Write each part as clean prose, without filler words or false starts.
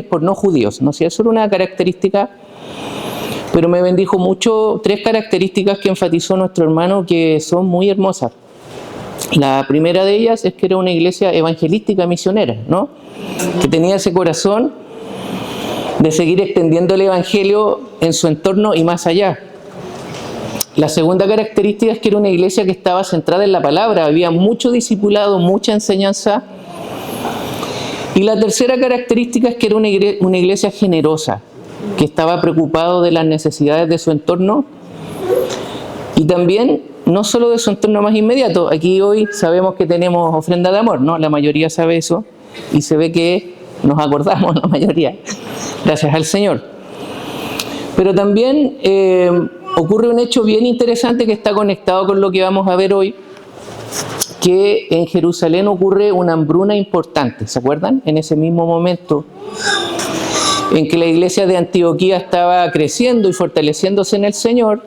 por no judíos, ¿no? Si eso era una característica, pero me bendijo mucho 3 características que enfatizó nuestro hermano que son muy hermosas. La primera de ellas es que era una iglesia evangelística misionera, ¿no? Que tenía ese corazón de seguir extendiendo el evangelio en su entorno y más allá. La segunda característica es que era una iglesia que estaba centrada en la palabra, había mucho discipulado, mucha enseñanza. Y la tercera característica es que era una iglesia generosa, que estaba preocupado de las necesidades de su entorno y también no solo de su entorno más inmediato. Aquí hoy sabemos que tenemos ofrenda de amor, ¿no? La mayoría sabe eso y se ve que nos acordamos, la mayoría, gracias al Señor. Pero también ocurre un hecho bien interesante que está conectado con lo que vamos a ver hoy, que en Jerusalén ocurre una hambruna importante, ¿se acuerdan? En ese mismo momento en que la iglesia de Antioquía estaba creciendo y fortaleciéndose en el Señor,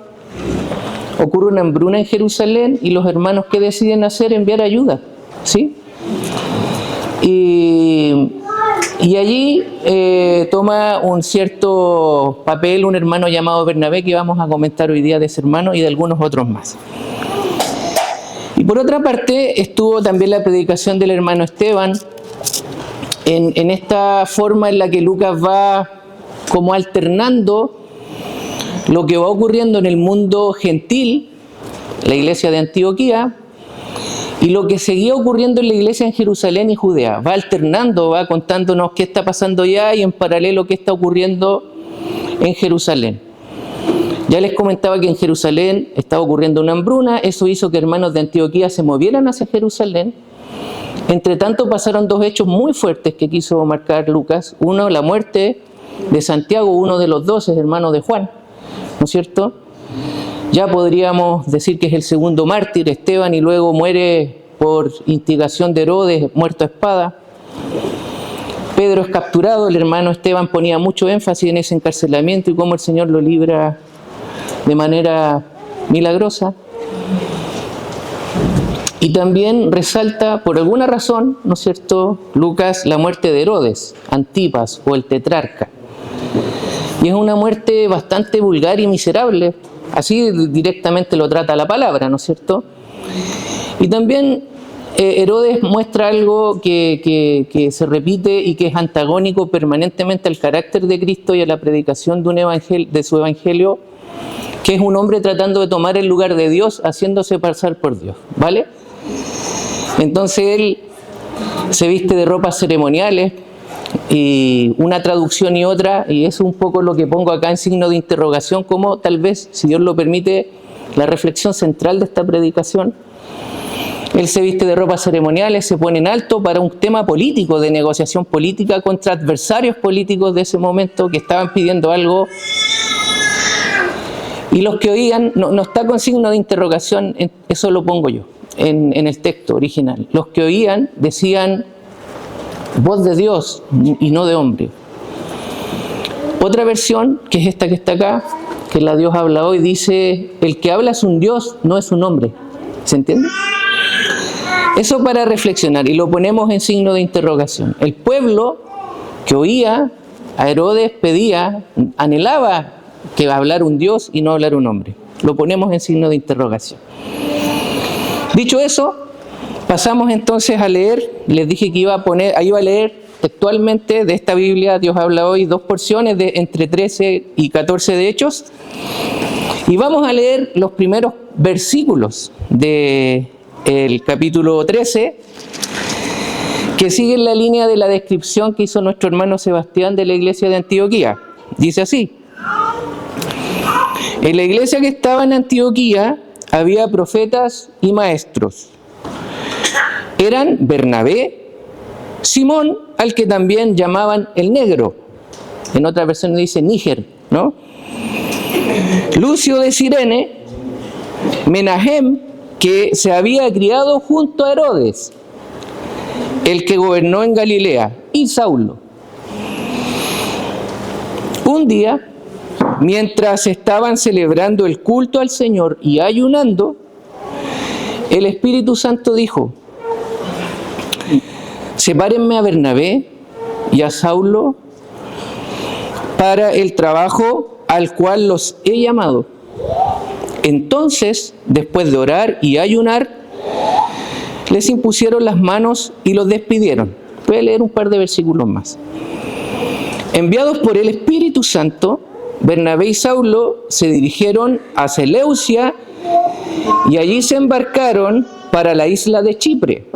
ocurre una hambruna en Jerusalén y los hermanos, ¿qué deciden hacer? Enviar ayuda, ¿sí? Y allí toma un cierto papel un hermano llamado Bernabé, que vamos a comentar hoy día de ese hermano y de algunos otros más. Y por otra parte estuvo también la predicación del hermano Esteban, en esta forma en la que Lucas va como alternando lo que va ocurriendo en el mundo gentil, la iglesia de Antioquía, y lo que seguía ocurriendo en la iglesia en Jerusalén y Judea. Va alternando, va contándonos qué está pasando allá y en paralelo qué está ocurriendo en Jerusalén. Ya les comentaba que en Jerusalén estaba ocurriendo una hambruna, eso hizo que hermanos de Antioquía se movieran hacia Jerusalén. Entre tanto pasaron 2 hechos muy fuertes que quiso marcar Lucas. Uno, la muerte de Santiago, uno de los 12 hermanos de Juan, ¿no es cierto? Ya podríamos decir que es el segundo mártir, Esteban, y luego muere por instigación de Herodes, muerto a espada. Pedro es capturado, el hermano Esteban ponía mucho énfasis en ese encarcelamiento y cómo el Señor lo libra de manera milagrosa. Y también resalta, por alguna razón, ¿no es cierto?, Lucas, la muerte de Herodes, Antipas o el tetrarca. Y es una muerte bastante vulgar y miserable, así directamente lo trata la palabra, ¿no es cierto? Y también Herodes muestra algo que se repite y que es antagónico permanentemente al carácter de Cristo y a la predicación de su evangelio, que es un hombre tratando de tomar el lugar de Dios, haciéndose pasar por Dios, ¿vale? Entonces él se viste de ropas ceremoniales, y una traducción y otra, y eso es un poco lo que pongo acá en signo de interrogación, como tal vez, si Dios lo permite, la reflexión central de esta predicación. Él se viste de ropas ceremoniales, se pone en alto para un tema político, de negociación política contra adversarios políticos de ese momento que estaban pidiendo algo. Y los que oían, no está con signo de interrogación, eso lo pongo yo en el texto original. Los que oían decían: voz de Dios y no de hombre. Otra versión, que es esta que está acá, que la Dios habla hoy, dice: el que habla es un Dios, no es un hombre. ¿Se entiende? Eso para reflexionar, y lo ponemos en signo de interrogación. El pueblo que oía a Herodes pedía, anhelaba que hablar un Dios y no hablar un hombre. Lo ponemos en signo de interrogación. Dicho eso, pasamos entonces a leer. Les dije que iba a leer textualmente de esta Biblia, Dios habla hoy, 2 porciones de entre 13 y 14 de Hechos. Y vamos a leer los primeros versículos del capítulo 13, que siguen la línea de la descripción que hizo nuestro hermano Sebastián de la iglesia de Antioquía. Dice así: en la iglesia que estaba en Antioquía había profetas y maestros. Eran Bernabé, Simón, al que también llamaban el Negro, en otra versión dice Níger, ¿no? Lucio de Cirene, Menahem, que se había criado junto a Herodes, el que gobernó en Galilea, y Saulo. Un día, mientras estaban celebrando el culto al Señor y ayunando, el Espíritu Santo dijo: sepárenme a Bernabé y a Saulo para el trabajo al cual los he llamado. Entonces, después de orar y ayunar, les impusieron las manos y los despidieron. Voy a leer un par de versículos más. Enviados por el Espíritu Santo, Bernabé y Saulo se dirigieron a Seleucia y allí se embarcaron para la isla de Chipre.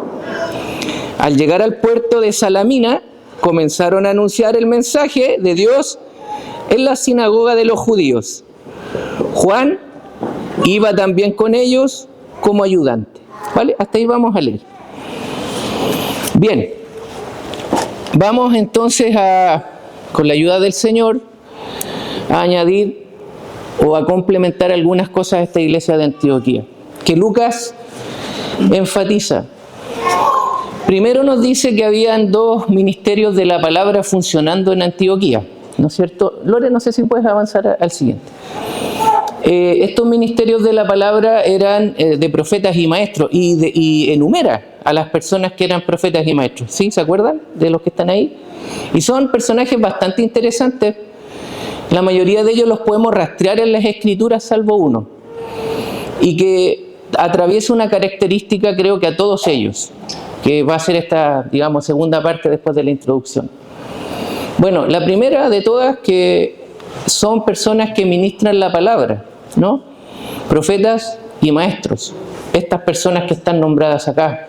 Al llegar al puerto de Salamina, comenzaron a anunciar el mensaje de Dios en la sinagoga de los judíos. Juan iba también con ellos como ayudante. ¿Vale? Hasta ahí vamos a leer. Bien, vamos entonces con la ayuda del Señor, a añadir o a complementar algunas cosas a esta iglesia de Antioquía, que Lucas enfatiza. Primero nos dice que habían dos ministerios de la palabra funcionando en Antioquía, ¿no es cierto? Lore, no sé si puedes avanzar al siguiente. Estos ministerios de la palabra eran de profetas y maestros, y enumera a las personas que eran profetas y maestros, ¿sí? ¿Se acuerdan de los que están ahí? Y son personajes bastante interesantes. La mayoría de ellos los podemos rastrear en las Escrituras, salvo uno, y que atraviesa una característica, creo que a todos ellos, que va a ser esta, digamos, segunda parte después de la introducción. Bueno, la primera de todas, que son personas que ministran la palabra, ¿no? Profetas y maestros, estas personas que están nombradas acá.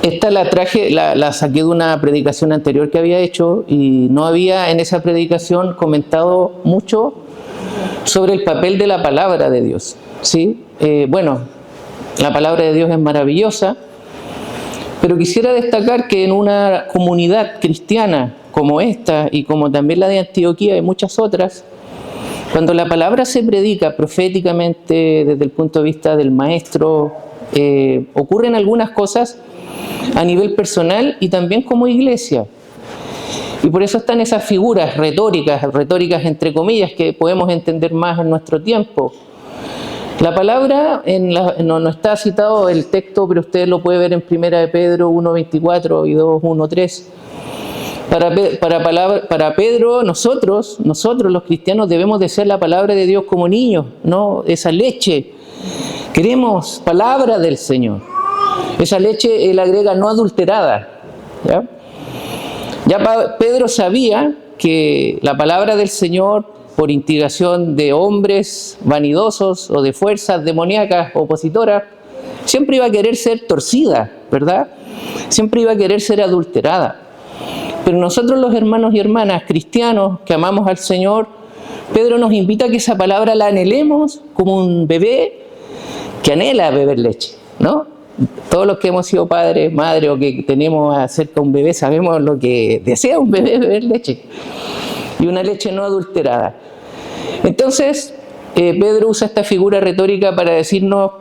Esta la saqué de una predicación anterior que había hecho, y no había en esa predicación comentado mucho sobre el papel de la palabra de Dios, ¿sí? Bueno, la palabra de Dios es maravillosa, pero quisiera destacar que en una comunidad cristiana como esta, y como también la de Antioquía y muchas otras, cuando la palabra se predica proféticamente desde el punto de vista del maestro, ocurren algunas cosas a nivel personal y también como iglesia. Y por eso están esas figuras retóricas entre comillas, que podemos entender más en nuestro tiempo. La palabra, no está citado el texto, pero usted lo puede ver en 1 de Pedro 1:24 y 2:1-3. Para Pedro, nosotros los cristianos debemos de ser la palabra de Dios como niños, ¿no? Esa leche. Queremos palabra del Señor. Esa leche, él agrega, no adulterada. Ya Pedro sabía que la palabra del Señor, por instigación de hombres vanidosos o de fuerzas demoníacas opositoras, siempre iba a querer ser torcida, ¿verdad? Siempre iba a querer ser adulterada. Pero nosotros, los hermanos y hermanas cristianos que amamos al Señor, Pedro nos invita a que esa palabra la anhelemos como un bebé que anhela beber leche, ¿no? Todos los que hemos sido padres, madres o que tenemos cerca un bebé sabemos lo que desea un bebé, beber leche. Y una leche no adulterada. Entonces, Pedro usa esta figura retórica para decirnos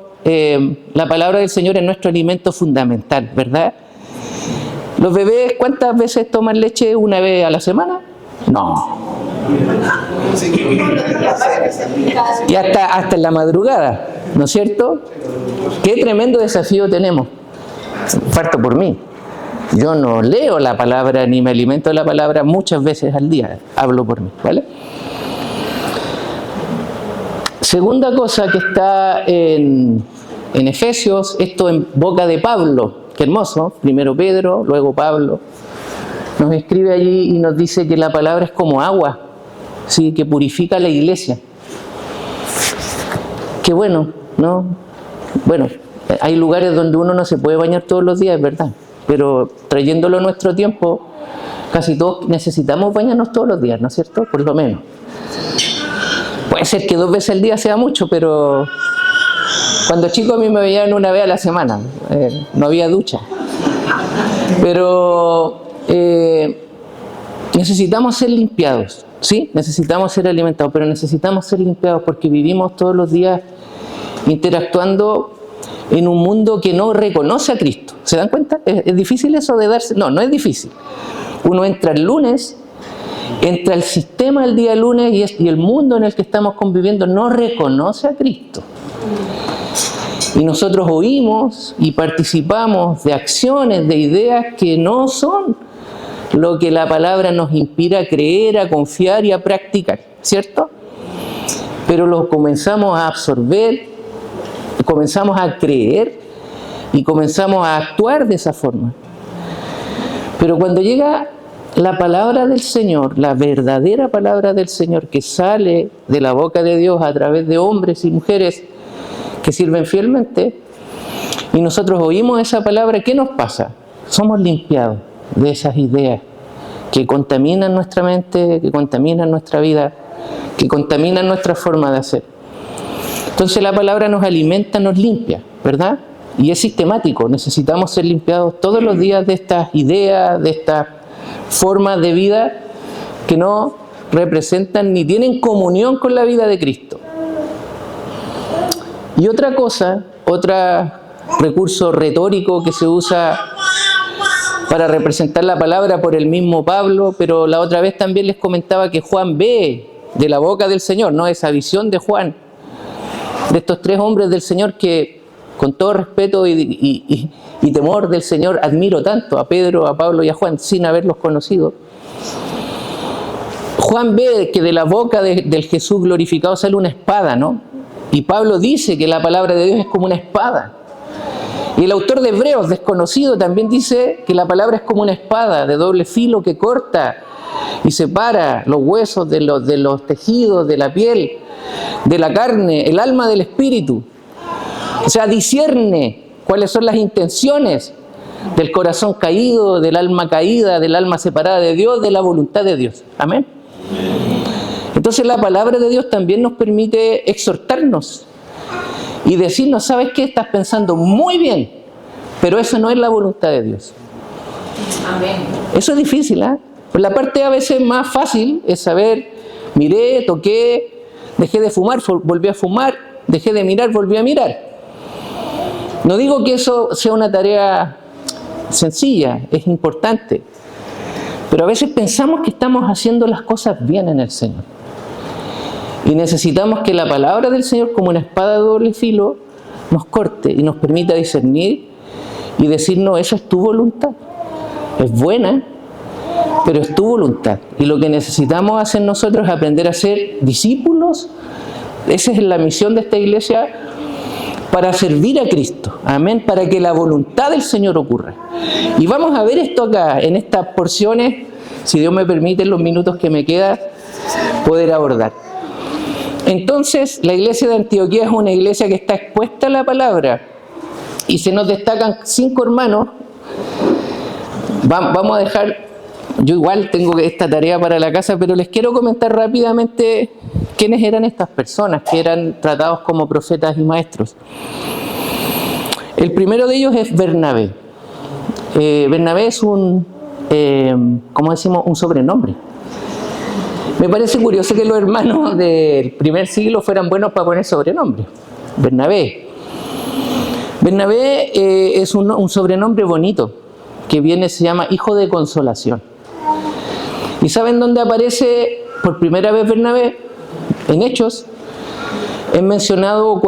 la palabra del Señor es nuestro alimento fundamental, ¿verdad? ¿Los bebés cuántas veces toman leche? ¿Una vez a la semana? No. Y hasta en la madrugada, ¿no es cierto? Qué tremendo desafío tenemos. Parto por mí. Yo no leo la palabra ni me alimento de la palabra muchas veces al día. Hablo por mí, ¿vale? Segunda cosa que está en Efesios, esto en boca de Pablo. Qué hermoso. Primero Pedro, luego Pablo. Nos escribe allí y nos dice que la palabra es como agua, ¿sí? Que purifica la iglesia. Qué bueno, ¿no? Bueno, hay lugares donde uno no se puede bañar todos los días, es verdad. Pero trayéndolo a nuestro tiempo, casi todos necesitamos bañarnos todos los días, ¿no es cierto? Por lo menos. Puede ser que 2 veces al día sea mucho, pero cuando chico a mí me bañaban 1 vez a la semana. No había ducha. Pero necesitamos ser limpiados, ¿sí? Necesitamos ser alimentados, pero necesitamos ser limpiados porque vivimos todos los días interactuando en un mundo que no reconoce a Cristo. ¿Se dan cuenta? ¿Es difícil eso de darse? No, no es difícil. Uno entra el lunes, entra el sistema el día lunes y el mundo en el que estamos conviviendo no reconoce a Cristo. Y nosotros oímos y participamos de acciones, de ideas que no son lo que la palabra nos inspira a creer, a confiar y a practicar, ¿cierto? Pero lo comenzamos a absorber, comenzamos a creer y comenzamos a actuar de esa forma. Pero cuando llega la palabra del Señor, la verdadera palabra del Señor que sale de la boca de Dios a través de hombres y mujeres que sirven fielmente, y nosotros oímos esa palabra, ¿qué nos pasa? Somos limpiados de esas ideas que contaminan nuestra mente, que contaminan nuestra vida, que contaminan nuestra forma de hacer. Entonces la palabra nos alimenta, nos limpia, ¿verdad? Y es sistemático, necesitamos ser limpiados todos los días de estas ideas, de estas formas de vida que no representan ni tienen comunión con la vida de Cristo. Y otra cosa, otro recurso retórico que se usa para representar la palabra por el mismo Pablo, pero la otra vez también les comentaba que Juan ve de la boca del Señor, ¿no? Esa visión de Juan, de estos tres hombres del Señor que con todo respeto y temor del Señor admiro tanto, a Pedro, a Pablo y a Juan, sin haberlos conocido. Juan ve que de la boca del Jesús glorificado sale una espada, ¿no? Y Pablo dice que la palabra de Dios es como una espada. Y el autor de Hebreos, desconocido, también dice que la palabra es como una espada de doble filo que corta y separa los huesos de los tejidos, de la piel, de la carne, el alma del espíritu. O sea, discierne cuáles son las intenciones del corazón caído, del alma caída, del alma separada de Dios, de la voluntad de Dios. Amén. Entonces la palabra de Dios también nos permite exhortarnos y decirnos, ¿sabes qué? Estás pensando muy bien, pero eso no es la voluntad de Dios. Amén. Eso es difícil, ¿eh? Pues la parte a veces más fácil es saber, miré, toqué, dejé de fumar, volví a fumar, dejé de mirar, volví a mirar. No digo que eso sea una tarea sencilla, es importante, pero a veces pensamos que estamos haciendo las cosas bien en el Señor. Y necesitamos que la palabra del Señor, como una espada de doble filo, nos corte y nos permita discernir y decirnos, eso es tu voluntad. Es buena, pero es tu voluntad. Y lo que necesitamos hacer nosotros es aprender a ser discípulos. Esa es la misión de esta iglesia, para servir a Cristo. Amén. Para que la voluntad del Señor ocurra. Y vamos a ver esto acá, en estas porciones, si Dios me permite, en los minutos que me queda, poder abordar. Entonces, la iglesia de Antioquía es una iglesia que está expuesta a la palabra y se nos destacan 5 hermanos. Vamos a dejar, yo igual tengo esta tarea para la casa, pero les quiero comentar rápidamente quiénes eran estas personas que eran tratados como profetas y maestros. El primero de ellos es Bernabé. Bernabé es un sobrenombre. Me parece curioso que los hermanos del primer siglo fueran buenos para poner sobrenombre. Bernabé. Bernabé es un sobrenombre bonito, que se llama Hijo de Consolación. ¿Y saben dónde aparece por primera vez Bernabé? En Hechos. Es mencionado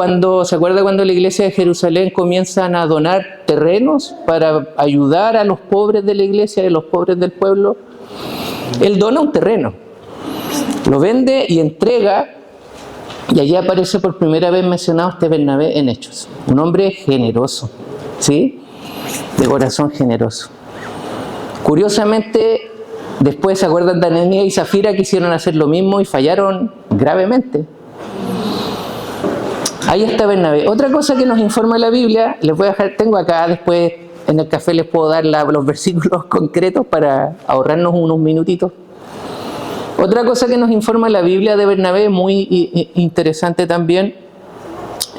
¿se acuerda cuando la iglesia de Jerusalén comienzan a donar terrenos para ayudar a los pobres de la iglesia y a los pobres del pueblo? Él dona un terreno. Lo vende y entrega, y allí aparece por primera vez mencionado este Bernabé en Hechos. Un hombre generoso, ¿sí? De corazón generoso. Curiosamente, después se acuerdan de Ananías y Zafira, quisieron hacer lo mismo y fallaron gravemente. Ahí está Bernabé. Otra cosa que nos informa la Biblia, les voy a dejar, tengo acá, después en el café les puedo dar los versículos concretos para ahorrarnos unos minutitos. Otra cosa que nos informa la Biblia de Bernabé, muy interesante también,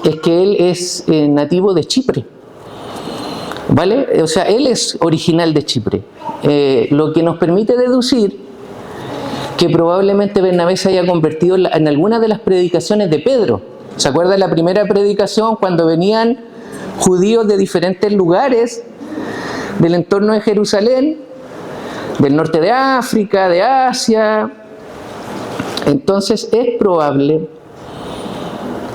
es que él es nativo de Chipre, ¿vale? O sea, él es original de Chipre, lo que nos permite deducir que probablemente Bernabé se haya convertido en alguna de las predicaciones de Pedro. ¿Se acuerda de la primera predicación cuando venían judíos de diferentes lugares del entorno de Jerusalén, del norte de África, de Asia? Entonces es probable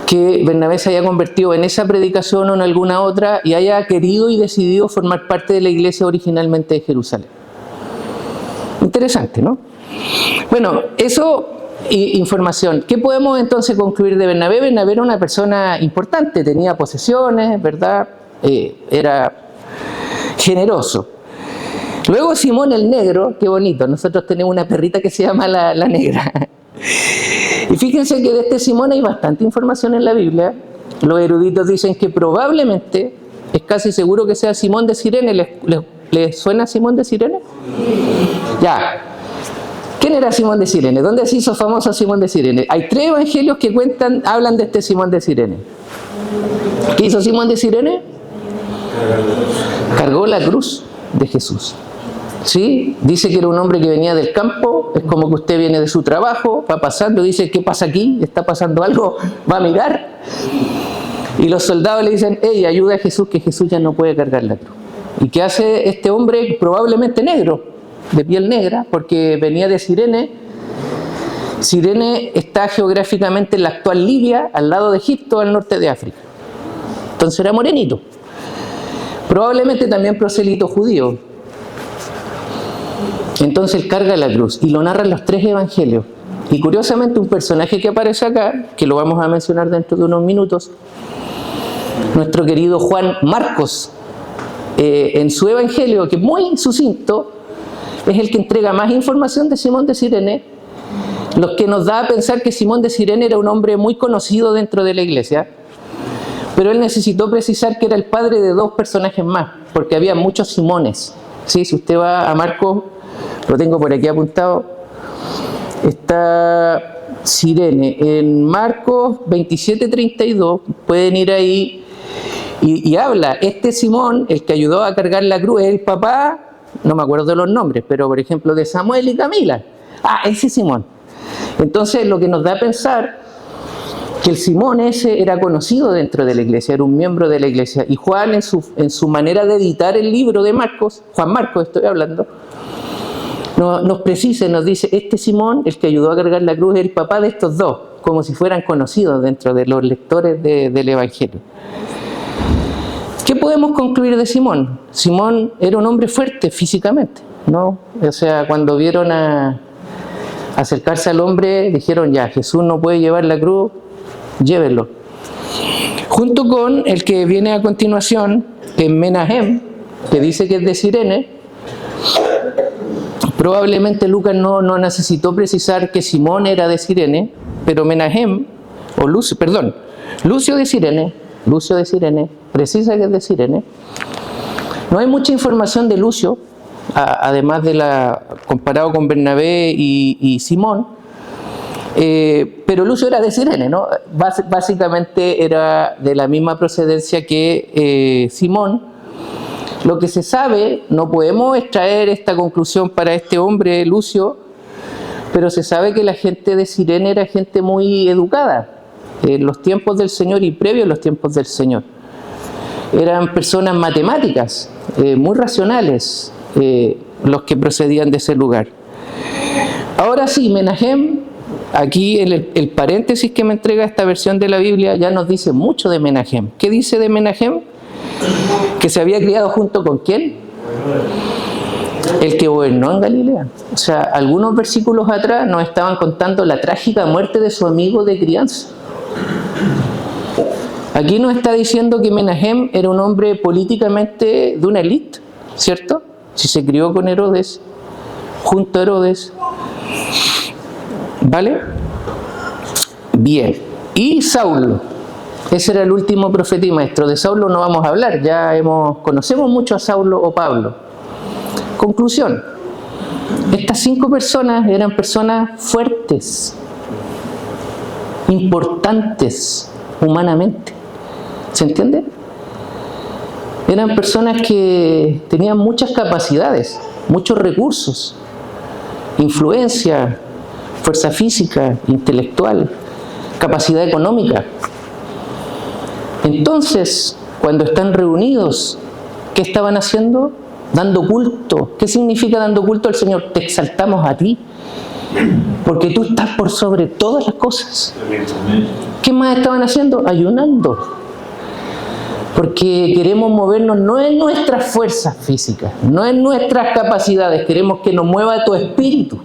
que Bernabé se haya convertido en esa predicación o en alguna otra y haya querido y decidido formar parte de la iglesia originalmente de Jerusalén. Interesante, ¿no? Bueno, eso, información. ¿Qué podemos entonces concluir de Bernabé? Bernabé era una persona importante, tenía posesiones, ¿verdad? Era generoso. Luego Simón el Negro, qué bonito, nosotros tenemos una perrita que se llama la Negra. Y fíjense que de este Simón hay bastante información en la Biblia. Los eruditos dicen que probablemente, es casi seguro que sea Simón de Cirene. ¿Les suena Simón de Cirene? Ya. ¿Quién era Simón de Cirene? ¿Dónde se hizo famoso Simón de Cirene? Hay 3 evangelios que hablan de este Simón de Cirene. ¿Qué hizo Simón de Cirene? Cargó la cruz de Jesús. ¿Sí? Dice que era un hombre que venía del campo, es como que usted viene de su trabajo, va pasando, dice, ¿qué pasa aquí? ¿Está pasando algo? Va a mirar. Y los soldados le dicen, hey, ayuda a Jesús, que Jesús ya no puede cargar la cruz. ¿Y qué hace este hombre probablemente negro, de piel negra, porque venía de Cirene? Cirene está geográficamente en la actual Libia, al lado de Egipto, al norte de África. Entonces era morenito. Probablemente también proselito judío. Entonces él carga la cruz y lo narran los 3 evangelios. Y curiosamente un personaje que aparece acá, que lo vamos a mencionar dentro de unos minutos, nuestro querido Juan Marcos, en su evangelio, que es muy sucinto, es el que entrega más información de Simón de Cirene, lo que nos da a pensar que Simón de Cirene era un hombre muy conocido dentro de la iglesia, pero él necesitó precisar que era el padre de 2 personajes más, porque había muchos Simones. ¿Sí? Si usted va a Marcos, lo tengo por aquí apuntado, está Cirene. En Marcos 27:32, pueden ir ahí y habla, este Simón, el que ayudó a cargar la cruz, es el papá, no me acuerdo de los nombres, pero por ejemplo de Samuel y Camila. Ese Simón. Entonces lo que nos da a pensar que el Simón ese era conocido dentro de la iglesia, era un miembro de la iglesia. Y Juan en su manera de editar el libro de Marcos, Juan Marcos estoy hablando, nos precisa, nos dice, este Simón, el que ayudó a cargar la cruz, es el papá de estos 2, como si fueran conocidos dentro de los lectores del Evangelio. ¿Qué podemos concluir de Simón? Simón era un hombre fuerte físicamente, ¿no? O sea, cuando vieron a acercarse al hombre, dijeron, ya, Jesús no puede llevar la cruz, llévelo. Junto con el que viene a continuación, que es Menahem, que dice que es de Cirene. Probablemente Lucas no necesitó precisar que Simón era de Cirene, pero Menahem, Lucio de Cirene, precisa que es de Cirene. No hay mucha información de Lucio, además de comparado con Bernabé y Simón, pero Lucio era de Cirene, ¿no? Básicamente era de la misma procedencia que Simón. Lo que se sabe, no podemos extraer esta conclusión para este hombre, Lucio, pero se sabe que la gente de Cirene era gente muy educada en los tiempos del Señor y previo a los tiempos del Señor. Eran personas matemáticas, muy racionales, los que procedían de ese lugar. Ahora sí, Menahem, aquí el paréntesis que me entrega esta versión de la Biblia ya nos dice mucho de Menahem. ¿Qué dice de Menahem? Que se había criado junto con ¿quién? El que gobernó en Galilea. O sea, algunos versículos atrás nos estaban contando la trágica muerte de su amigo de crianza. Aquí nos está diciendo que Menahem era un hombre políticamente de una élite, ¿cierto? Si se crió con Herodes, junto a Herodes. ¿Vale? Bien. Y Saulo. Ese era el último profeta y maestro. De Saulo no vamos a hablar, ya conocemos mucho a Saulo o Pablo. Conclusión. Estas 5 personas eran personas fuertes, importantes humanamente. ¿Se entiende? Eran personas que tenían muchas capacidades, muchos recursos, influencia, fuerza física, intelectual, capacidad económica. Entonces, cuando están reunidos, ¿qué estaban haciendo? Dando culto. ¿Qué significa dando culto al Señor? Te exaltamos a ti, porque tú estás por sobre todas las cosas. ¿Qué más estaban haciendo? Ayunando. Porque queremos movernos no en nuestras fuerzas físicas, no en nuestras capacidades, queremos que nos mueva tu espíritu.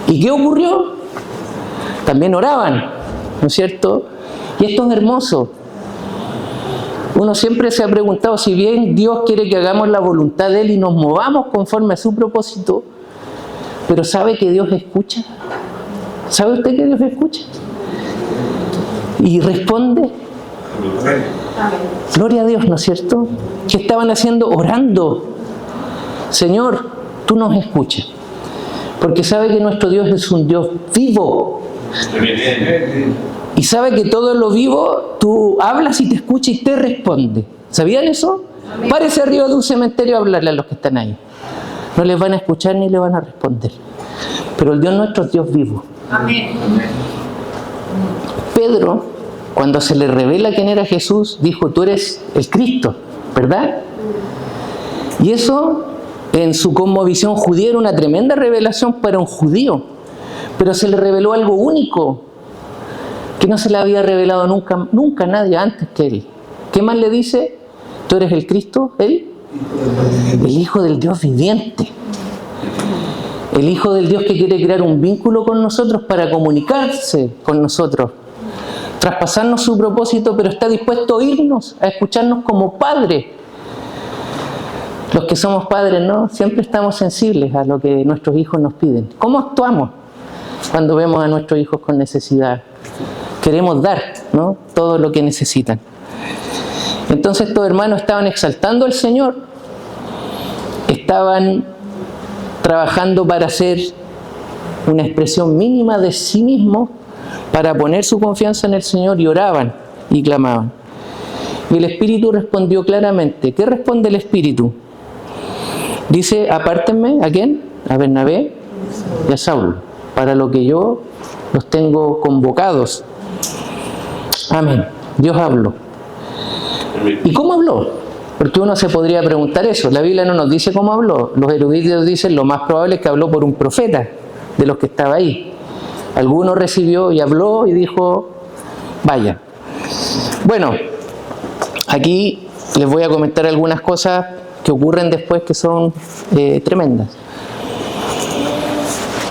¿Y qué ocurrió? También oraban, ¿no es cierto? Y esto es hermoso. Uno siempre se ha preguntado, si bien Dios quiere que hagamos la voluntad de Él y nos movamos conforme a su propósito, pero ¿sabe que Dios escucha? ¿Sabe usted que Dios escucha? Y responde. Gloria a Dios, ¿no es cierto? ¿Qué estaban haciendo? Orando. Señor, tú nos escuchas. Porque sabe que nuestro Dios es un Dios vivo. Y sabe que todo lo vivo, tú hablas y te escucha y te responde. ¿Sabían eso? Párese arriba de un cementerio a hablarle a los que están ahí. No les van a escuchar ni le van a responder. Pero el Dios nuestro es Dios vivo. Amén. Pedro, cuando se le revela quién era Jesús, dijo, tú eres el Cristo, ¿verdad? Y eso, en su cosmovisión judía, era una tremenda revelación para un judío. Pero se le reveló algo único, que no se le había revelado nunca a nadie antes que él. ¿Qué más le dice? ¿Tú eres el Cristo? ¿Él? El Hijo del Dios viviente. El Hijo del Dios que quiere crear un vínculo con nosotros para comunicarse con nosotros, traspasarnos su propósito, pero está dispuesto a oírnos, a escucharnos como Padre. Los que somos padres, ¿no? Siempre estamos sensibles a lo que nuestros hijos nos piden. ¿Cómo actuamos cuando vemos a nuestros hijos con necesidad? Queremos dar, ¿no? Todo lo que necesitan. Entonces estos hermanos estaban exaltando al Señor, estaban trabajando para hacer una expresión mínima de sí mismos, para poner su confianza en el Señor, y oraban y clamaban. Y el Espíritu respondió claramente. ¿Qué responde el Espíritu? Dice, apártenme, ¿a quién? A Bernabé y a Saulo, para lo que yo los tengo convocados. Amén. Dios habló. ¿Y cómo habló? Porque uno se podría preguntar eso. La Biblia no nos dice cómo habló. Los eruditos dicen lo más probable es que habló por un profeta de los que estaba ahí. Alguno recibió y habló y dijo, vaya. Bueno, aquí les voy a comentar algunas cosas que ocurren después que son tremendas.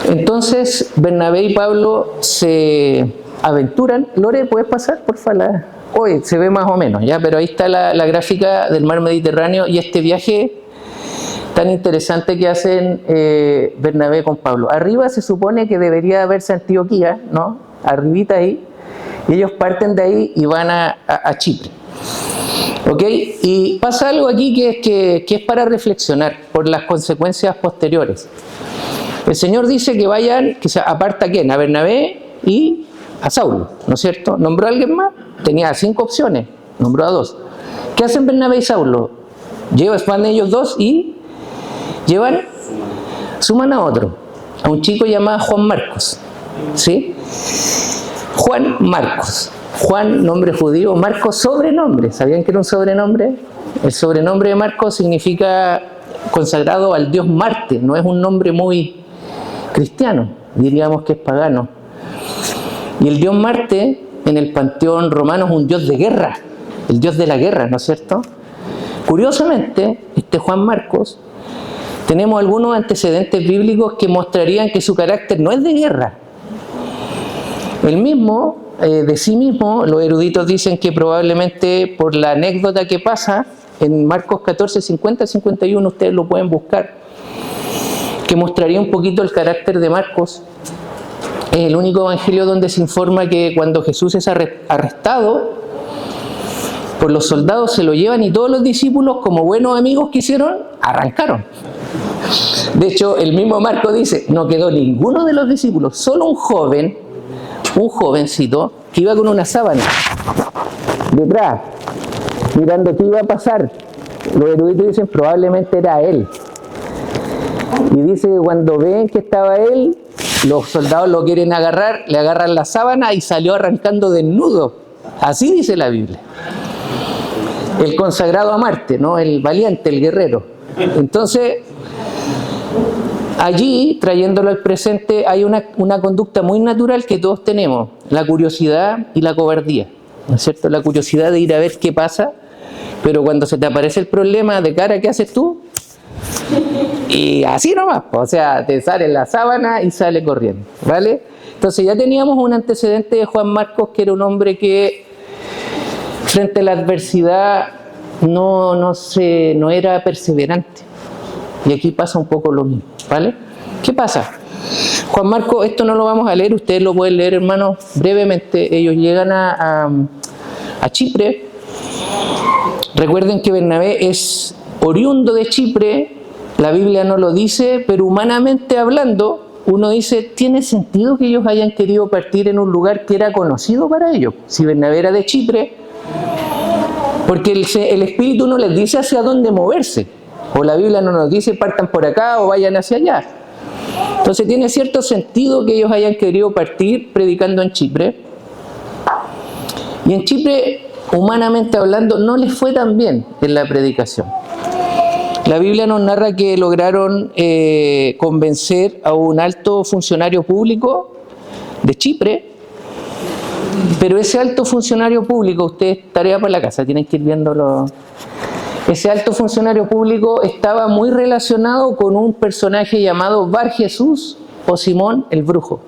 Entonces, Bernabé y Pablo se aventuran. Lore, ¿puedes pasar, por favor? Hoy se ve más o menos, ¿ya? Pero ahí está la gráfica del mar Mediterráneo y este viaje tan interesante que hacen Bernabé con Pablo. Arriba se supone que debería haberse Antioquía, ¿no? Arribita ahí. Y ellos parten de ahí y van a Chipre. ¿Ok? Y pasa algo aquí que es para reflexionar por las consecuencias posteriores. El Señor dice que vayan, que se aparta ¿a quién? A Bernabé y a Saulo, ¿no es cierto? ¿Nombró a alguien más? Tenía 5 opciones, nombró a 2. ¿Qué hacen Bernabé y Saulo? Van ellos 2 y suman a otro, a un chico llamado Juan Marcos, ¿sí? Juan Marcos. Juan, nombre judío, Marcos, sobrenombre. ¿Sabían que era un sobrenombre? El sobrenombre de Marcos significa consagrado al dios Marte, no es un nombre muy cristiano, diríamos que es pagano. Y el dios Marte en el panteón romano es un dios de guerra, el dios de la guerra, ¿no es cierto? Curiosamente, este Juan Marcos, tenemos algunos antecedentes bíblicos que mostrarían que su carácter no es de guerra. El mismo, de sí mismo, los eruditos dicen que probablemente por la anécdota que pasa en Marcos 14, 50, 51, ustedes lo pueden buscar, que mostraría un poquito el carácter de Marcos. Es el único evangelio donde se informa que cuando Jesús es arrestado por los soldados, se lo llevan y todos los discípulos, como buenos amigos que hicieron, arrancaron. De hecho, el mismo Marcos dice, no quedó ninguno de los discípulos, solo un jovencito, que iba con una sábana detrás, mirando qué iba a pasar. Los eruditos dicen, probablemente era él. Y dice que cuando ven que estaba él, los soldados lo quieren agarrar, le agarran la sábana y salió arrancando desnudo. Así dice la Biblia. El consagrado a Marte, ¿no? El valiente, el guerrero. Entonces, allí, trayéndolo al presente, hay una conducta muy natural que todos tenemos, la curiosidad y la cobardía. ¿no es cierto? La curiosidad de ir a ver qué pasa, pero cuando se te aparece el problema de cara, ¿qué haces tú? Y así nomás, o sea, te sale la sábana y sale corriendo, ¿vale? Entonces ya teníamos un antecedente de Juan Marcos, que era un hombre que frente a la adversidad no era perseverante. Y aquí pasa un poco lo mismo, ¿vale? ¿Qué pasa? Juan Marcos, esto no lo vamos a leer, ustedes lo pueden leer, hermanos, brevemente. Ellos llegan a Chipre. Recuerden que Bernabé es oriundo de Chipre, la Biblia no lo dice, pero humanamente hablando, uno dice, tiene sentido que ellos hayan querido partir en un lugar que era conocido para ellos. Si Bernabé era de Chipre, porque el Espíritu no les dice hacia dónde moverse, o la Biblia no nos dice partan por acá o vayan hacia allá. Entonces tiene cierto sentido que ellos hayan querido partir predicando en Chipre. Y en Chipre, humanamente hablando, no les fue tan bien en la predicación. La Biblia nos narra que lograron convencer a un alto funcionario público de Chipre, pero ese alto funcionario público, ustedes, tarea para la casa, tienen que ir viéndolo. Ese alto funcionario público estaba muy relacionado con un personaje llamado Bar Jesús o Simón el Brujo.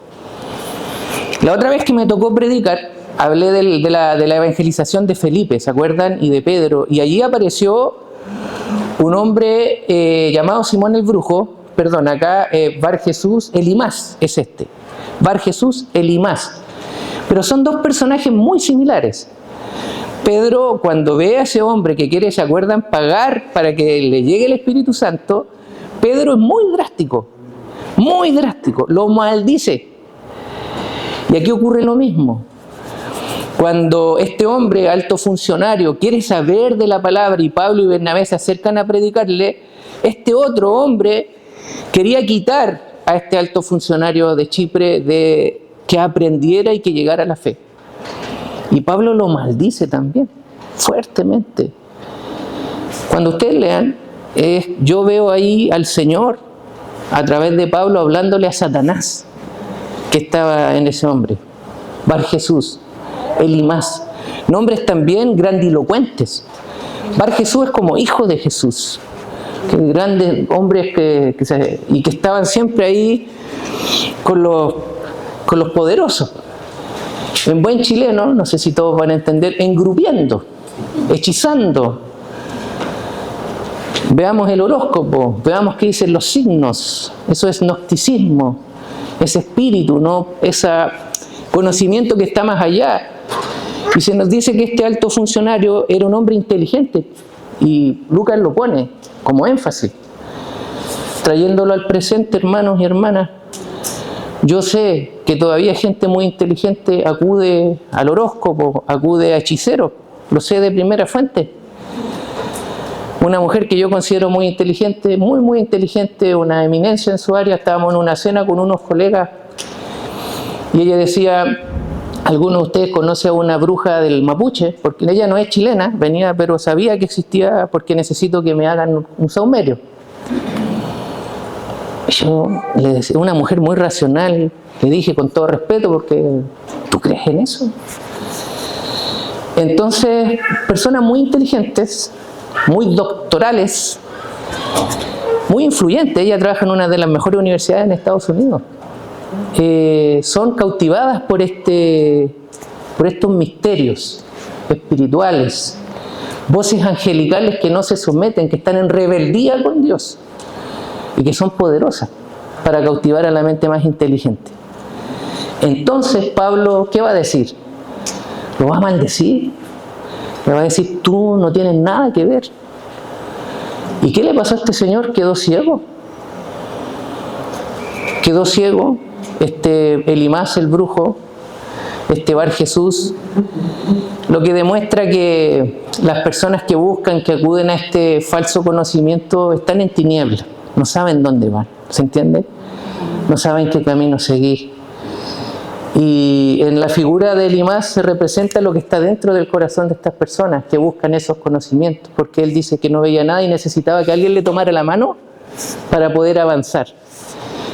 La otra vez que me tocó predicar, hablé de la evangelización de Felipe, ¿se acuerdan? Y de Pedro, y allí apareció un hombre llamado Simón el Brujo, perdón, acá Bar Jesús Elimás es este, Bar Jesús Elimás, pero son dos personajes muy similares. Pedro, cuando ve a ese hombre que quiere, ¿se acuerdan?, pagar para que le llegue el Espíritu Santo, Pedro es muy drástico, lo maldice. Y aquí ocurre lo mismo. Cuando este hombre, alto funcionario, quiere saber de la palabra y Pablo y Bernabé se acercan a predicarle, este otro hombre quería quitar a este alto funcionario de Chipre de que aprendiera y que llegara a la fe. Y Pablo lo maldice también, fuertemente. Cuando ustedes lean, yo veo ahí al Señor, a través de Pablo, hablándole a Satanás, que estaba en ese hombre, Bar Jesús, Elimás. Nombres también grandilocuentes. Bar Jesús es como hijo de Jesús. Que grandes hombres que estaban siempre ahí con los poderosos. En buen chileno, no sé si todos van a entender, engrupiendo, hechizando. Veamos el horóscopo, veamos qué dicen los signos. Eso es gnosticismo, ese espíritu, ¿no? Ese conocimiento que está más allá. Y se nos dice que este alto funcionario era un hombre inteligente. Y Lucas lo pone como énfasis. Trayéndolo al presente, hermanos y hermanas, yo sé que todavía gente muy inteligente acude al horóscopo, acude a hechiceros, lo sé de primera fuente. Una mujer que yo considero muy inteligente, muy inteligente, una eminencia en su área, estábamos en una cena con unos colegas y ella decía, algunos de ustedes conocen a una bruja del Mapuche, porque ella no es chilena, venía, pero sabía que existía porque necesito que me hagan un saumerio. Yo le decía, una mujer muy racional, le dije con todo respeto, porque ¿tú crees en eso? Entonces, personas muy inteligentes, muy doctorales, muy influyentes, ella trabaja en una de las mejores universidades en Estados Unidos, son cautivadas por estos misterios espirituales, voces angelicales que no se someten, que están en rebeldía con Dios y que son poderosas para cautivar a la mente más inteligente. Entonces Pablo, ¿qué va a decir? ¿Lo va a maldecir? Le va a decir, tú no tienes nada que ver. ¿Y qué le pasó a este señor? Quedó ciego. Quedó ciego, Elimás el brujo, Bar Jesús, lo que demuestra que las personas que buscan, que acuden a este falso conocimiento, están en tinieblas, no saben dónde van, ¿se entiende? No saben qué camino seguir. Y en la figura de Elimás se representa lo que está dentro del corazón de estas personas que buscan esos conocimientos, porque él dice que no veía nada y necesitaba que alguien le tomara la mano para poder avanzar.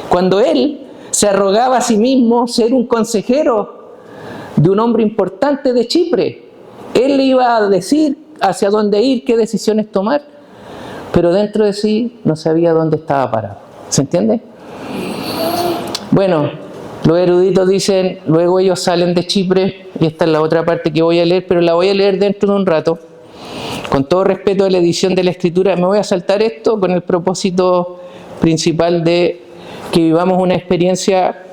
Cuando él se arrogaba a sí mismo ser un consejero de un hombre importante de Chipre, Él le iba a decir hacia dónde ir, qué decisiones tomar, pero dentro de sí no sabía dónde estaba parado. ¿Se entiende? Bueno, los eruditos dicen, luego ellos salen de Chipre, y esta es la otra parte que voy a leer, pero la voy a leer dentro de un rato. Con todo respeto a la edición de la Escritura, me voy a saltar esto con el propósito principal de que vivamos una experiencia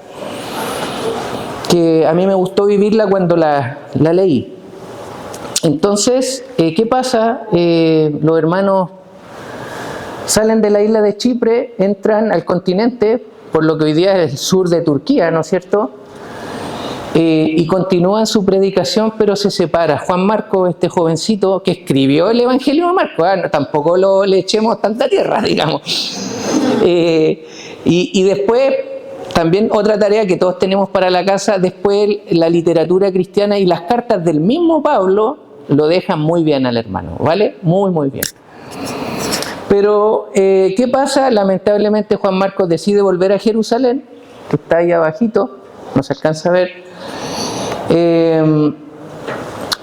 que a mí me gustó vivirla cuando la leí. Entonces, ¿qué pasa? Los hermanos salen de la isla de Chipre, entran al continente, por lo que hoy día es el sur de Turquía, ¿no es cierto? Y continúan su predicación, pero se separa. Juan Marcos, este jovencito que escribió el Evangelio de Marcos, tampoco le echemos tanta tierra, digamos. Y después, también otra tarea que todos tenemos para la casa, después la literatura cristiana y las cartas del mismo Pablo lo dejan muy bien al hermano, ¿vale? Muy, muy bien. Pero, ¿qué pasa? Lamentablemente Juan Marcos decide volver a Jerusalén, que está ahí abajito, no se alcanza a ver.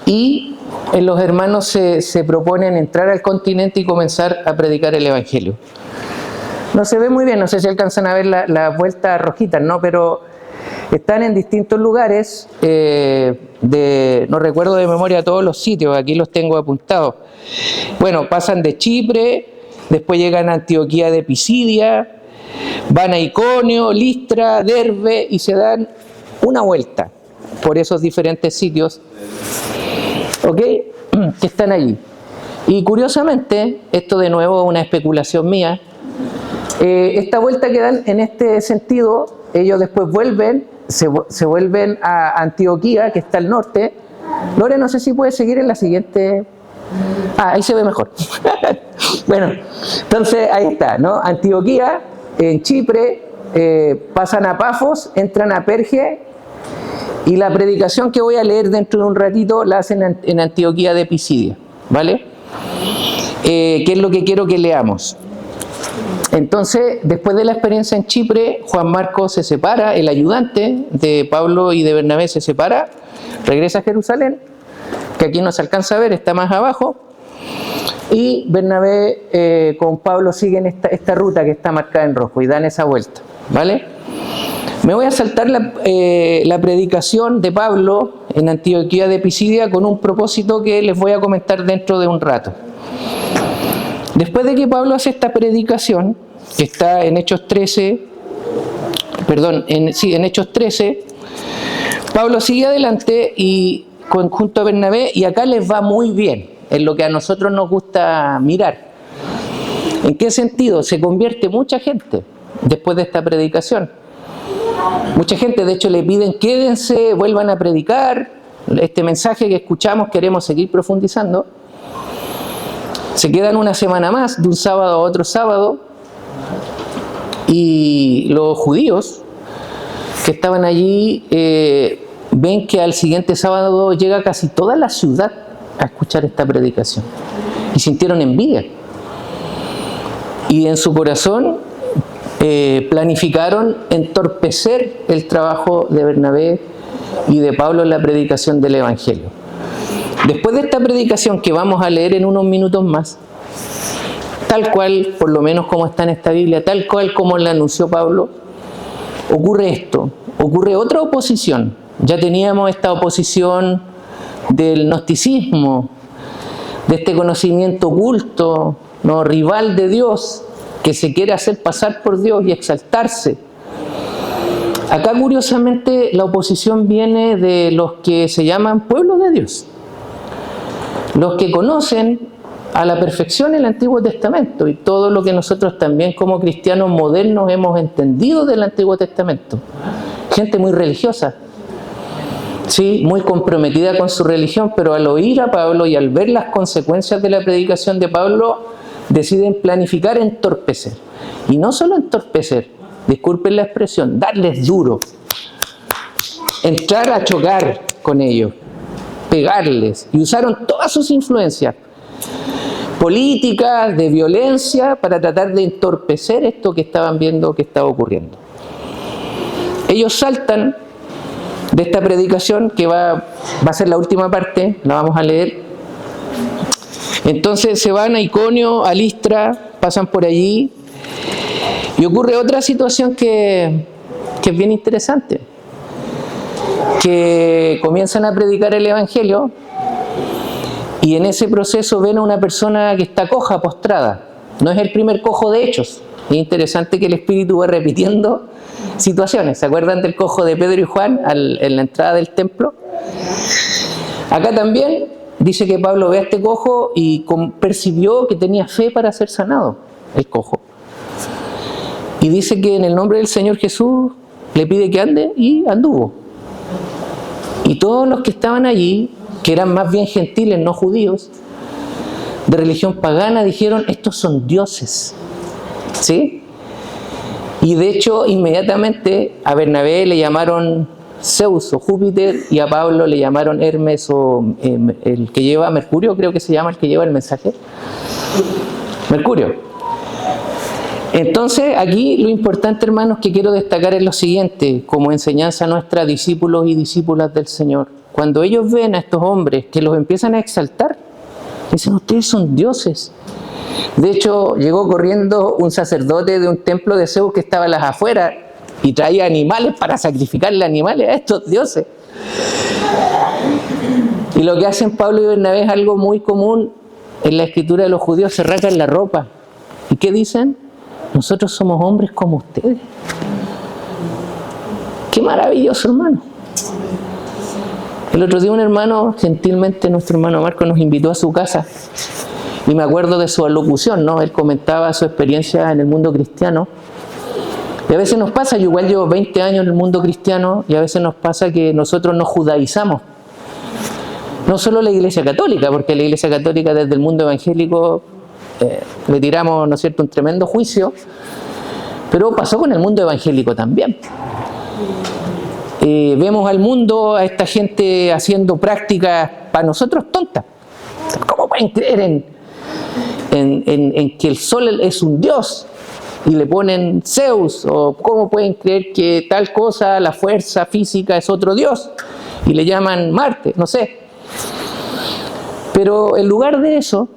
Y los hermanos se proponen entrar al continente y comenzar a predicar el Evangelio. No se ve muy bien, no sé si alcanzan a ver las vueltas rojitas, ¿no? Pero están en distintos lugares, no recuerdo de memoria todos los sitios, aquí los tengo apuntados. Bueno, pasan de Chipre, después llegan a Antioquía de Pisidia, van a Iconio, Listra, Derbe y se dan una vuelta por esos diferentes sitios, ¿ok? Que están allí. Y curiosamente, esto de nuevo es una especulación mía, esta vuelta que dan en este sentido, ellos después vuelven, se vuelven a Antioquía, que está al norte. Lore, no sé si puedes seguir en la siguiente. Ahí se ve mejor. Bueno, entonces ahí está, ¿no? Antioquía, en Chipre, pasan a Pafos, entran a Perge, y la predicación que voy a leer dentro de un ratito la hacen en Antioquía de Pisidia, ¿vale? ¿Qué es lo que quiero que leamos? Entonces, después de la experiencia en Chipre, Juan Marcos se separa, el ayudante de Pablo y de Bernabé se separa, regresa a Jerusalén, que aquí no se alcanza a ver, está más abajo, y Bernabé con Pablo siguen esta ruta que está marcada en rojo y dan esa vuelta, ¿vale? Me voy a saltar la predicación de Pablo en Antioquía de Pisidia con un propósito que les voy a comentar dentro de un rato. Después de que Pablo hace esta predicación, que está en Hechos 13, en Hechos 13, Pablo sigue adelante y junto a Bernabé, y acá les va muy bien, en lo que a nosotros nos gusta mirar. ¿En qué sentido? Se convierte mucha gente después de esta predicación. Mucha gente, de hecho, le piden quédense, vuelvan a predicar, este mensaje que escuchamos queremos seguir profundizando. Se quedan una semana más, de un sábado a otro sábado, y los judíos que estaban allí ven que al siguiente sábado llega casi toda la ciudad a escuchar esta predicación, y sintieron envidia. Y en su corazón planificaron entorpecer el trabajo de Bernabé y de Pablo en la predicación del Evangelio. Después de esta predicación que vamos a leer en unos minutos más, tal cual, por lo menos como está en esta Biblia, tal cual como la anunció Pablo, ocurre esto, ocurre otra oposición. Ya teníamos esta oposición del gnosticismo, de este conocimiento oculto, ¿no? Rival de Dios, que se quiere hacer pasar por Dios y exaltarse. Acá, curiosamente, la oposición viene de los que se llaman pueblo de Dios, los que conocen a la perfección el Antiguo Testamento y todo lo que nosotros también como cristianos modernos hemos entendido del Antiguo Testamento. Gente muy religiosa, sí, muy comprometida con su religión, pero al oír a Pablo y al ver las consecuencias de la predicación de Pablo, deciden planificar entorpecer. Y no solo entorpecer, disculpen la expresión, darles duro, entrar a chocar con ellos, pegarles, y usaron todas sus influencias políticas, de violencia, para tratar de entorpecer esto que estaban viendo que estaba ocurriendo. Ellos saltan de esta predicación, que va a ser la última parte, la vamos a leer. Entonces se van a Iconio, a Listra, pasan por allí, y ocurre otra situación que es bien interesante, que comienzan a predicar el Evangelio, y en ese proceso ven a una persona que está coja, postrada. No es el primer cojo de Hechos. Es interesante que el Espíritu va repitiendo situaciones. ¿Se acuerdan del cojo de Pedro y Juan en la entrada del templo? Acá también dice que Pablo ve a este cojo y percibió que tenía fe para ser sanado, el cojo. Y dice que en el nombre del Señor Jesús le pide que ande, y anduvo. Y todos los que estaban allí, que eran más bien gentiles, no judíos, de religión pagana, dijeron: estos son dioses. ¿Sí? Y de hecho, inmediatamente a Bernabé le llamaron Zeus o Júpiter, y a Pablo le llamaron Hermes, o el que lleva Mercurio, creo que se llama el que lleva el mensaje. Mercurio. Entonces, aquí lo importante, hermanos, que quiero destacar es lo siguiente, como enseñanza nuestra, discípulos y discípulas del Señor. Cuando ellos ven a estos hombres que los empiezan a exaltar, dicen: ustedes son dioses. De hecho, llegó corriendo un sacerdote de un templo de Zeus que estaba a las afueras y traía animales para sacrificarle animales a estos dioses. Y lo que hacen Pablo y Bernabé es algo muy común en la escritura de los judíos: se rasgan la ropa. ¿Y qué dicen? Nosotros somos hombres como ustedes. ¡Qué maravilloso, hermano! El otro día un hermano, gentilmente nuestro hermano Marco, nos invitó a su casa. Y me acuerdo de su alocución, ¿no? Él comentaba su experiencia en el mundo cristiano. Y a veces nos pasa, yo igual llevo 20 años en el mundo cristiano, y a veces nos pasa que nosotros nos judaizamos. No solo la Iglesia Católica, porque la Iglesia Católica desde el mundo evangélico le tiramos, ¿no es cierto?, un tremendo juicio, pero pasó con el mundo evangélico también. Vemos al mundo, a esta gente haciendo prácticas para nosotros tontas. ¿Cómo pueden creer en que el sol es un dios y le ponen Zeus? ¿O cómo pueden creer que tal cosa, la fuerza física, es otro dios y le llaman Marte? No sé. Pero en lugar de eso,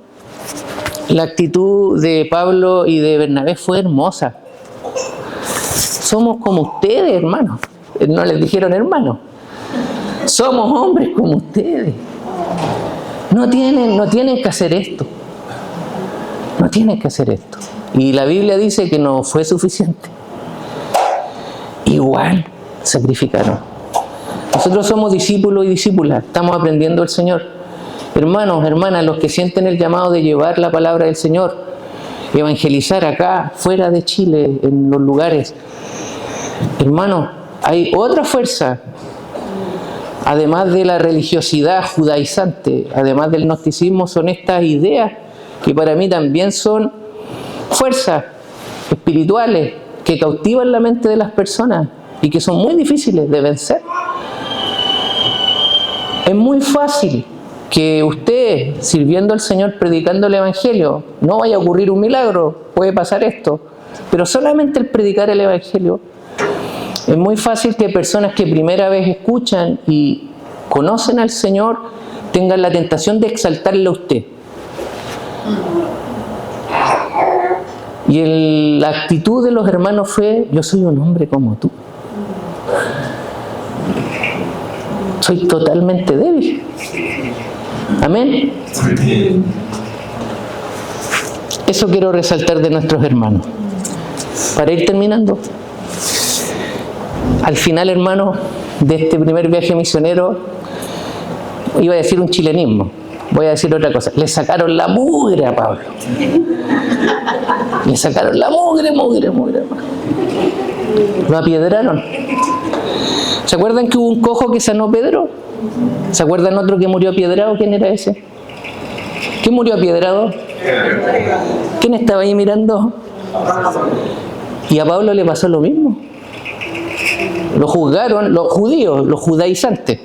la actitud de Pablo y de Bernabé fue hermosa. Somos como ustedes, hermanos. No les dijeron hermanos. Somos hombres como ustedes. No tienen que hacer esto. No tienen que hacer esto. Y la Biblia dice que no fue suficiente. Igual sacrificaron. Nosotros somos discípulos y discípulas. Estamos aprendiendo del Señor. Hermanos, hermanas, los que sienten el llamado de llevar la palabra del Señor, evangelizar acá, fuera de Chile, en los lugares. Hermanos, hay otra fuerza, además de la religiosidad judaizante, además del gnosticismo, son estas ideas que para mí también son fuerzas espirituales que cautivan la mente de las personas y que son muy difíciles de vencer. Es muy fácil que usted, sirviendo al Señor, predicando el Evangelio, no vaya a ocurrir un milagro, puede pasar esto, pero solamente el predicar el Evangelio, es muy fácil que personas que primera vez escuchan y conocen al Señor tengan la tentación de exaltarle a usted. Y la actitud de los hermanos fue: yo soy un hombre como tú. Soy totalmente débil. Amén. Eso quiero resaltar de nuestros hermanos. Para ir terminando, al final, hermanos, de este primer viaje misionero, iba a decir un chilenismo, voy a decir otra cosa: le sacaron la mugre a Pablo. Le sacaron la mugre, hermano. Lo apiedraron. ¿Se acuerdan que hubo un cojo que sanó Pedro? ¿Se acuerdan otro que murió apiedrado? ¿Quién era ese? ¿Quién murió apiedrado? ¿Quién estaba ahí mirando? Y a Pablo le pasó lo mismo. Lo juzgaron los judíos, los judaizantes.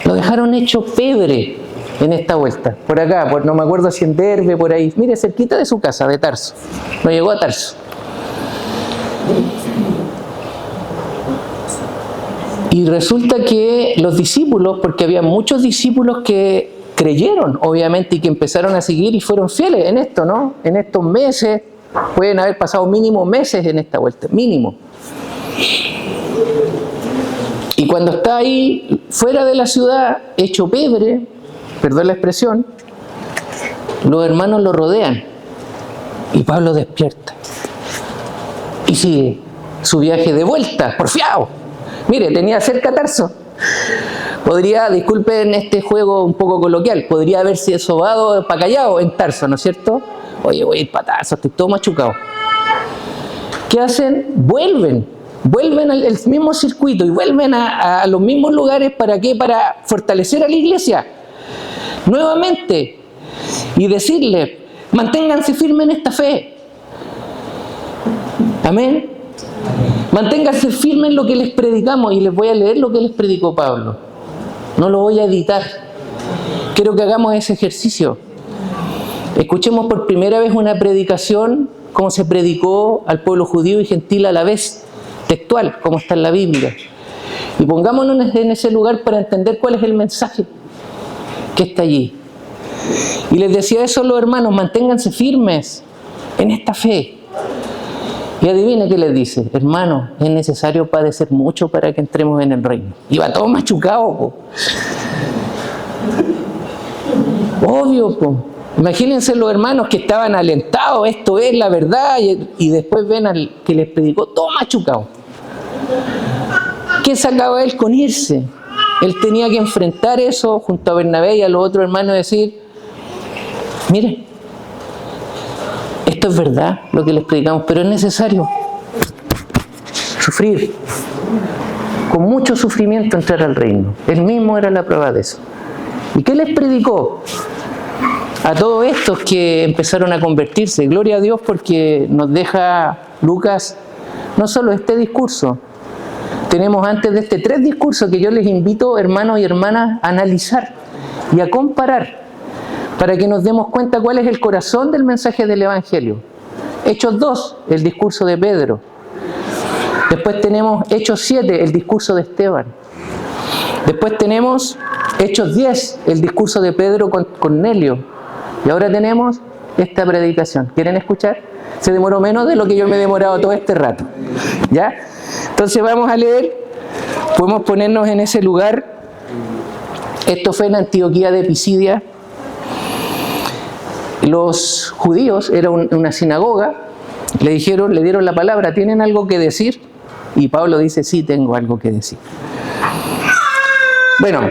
Lo dejaron hecho pebre en esta vuelta. Por acá, no me acuerdo si en Derbe, por ahí. Mire, cerquita de su casa, de Tarso. No llegó a Tarso. Y resulta que los discípulos, porque había muchos discípulos que creyeron, obviamente, y que empezaron a seguir y fueron fieles en esto, ¿no? En estos meses, pueden haber pasado mínimo meses en esta vuelta, mínimo. Y cuando está ahí, fuera de la ciudad, hecho pebre, perdón la expresión, los hermanos lo rodean. Y Pablo despierta. Y sigue su viaje de vuelta, porfiado. Mire, tenía cerca Tarso. Podría, disculpen este juego un poco coloquial, podría haberse sobado para Callao en Tarso, ¿no es cierto? Oye, voy a ir para Tarso, estoy todo machucado. ¿Qué hacen? Vuelven al mismo circuito y vuelven a los mismos lugares. ¿Para qué? Para fortalecer a la iglesia nuevamente y decirle, manténganse firmes en esta fe. Amén. Manténganse firmes en lo que les predicamos, y les voy a leer lo que les predicó Pablo. No lo voy a editar. Quiero que hagamos ese ejercicio. Escuchemos por primera vez una predicación como se predicó al pueblo judío y gentil a la vez, textual, como está en la Biblia. Y pongámonos en ese lugar para entender cuál es el mensaje que está allí. Y les decía eso a los hermanos, manténganse firmes en esta fe. Y adivine qué les dice, hermano, es necesario padecer mucho para que entremos en el reino. Iba todo machucado, po. Obvio, po. Imagínense los hermanos que estaban alentados, esto es la verdad, y después ven al que les predicó todo machucado. ¿Qué sacaba él con irse? Él tenía que enfrentar eso junto a Bernabé y a los otros hermanos y decir, mire, esto es verdad lo que les predicamos, pero es necesario sufrir, con mucho sufrimiento entrar al reino. Él mismo era la prueba de eso. ¿Y qué les predicó? A todos estos que empezaron a convertirse. Gloria a Dios, porque nos deja Lucas no solo este discurso. Tenemos antes de este 3 discursos que yo les invito, hermanos y hermanas, a analizar y a comparar, para que nos demos cuenta cuál es el corazón del mensaje del Evangelio. Hechos 2, el discurso de Pedro. Después tenemos Hechos 7, el discurso de Esteban. Después tenemos Hechos 10, el discurso de Pedro con Cornelio. Y ahora tenemos esta predicación. ¿Quieren escuchar? Se demoró menos de lo que yo me he demorado todo este rato. ¿Ya? Entonces vamos a leer, podemos ponernos en ese lugar. Esto fue en Antioquía de Pisidia. Los judíos, era una sinagoga, le dieron la palabra, ¿tienen algo que decir? Y Pablo dice, sí, tengo algo que decir. Bueno,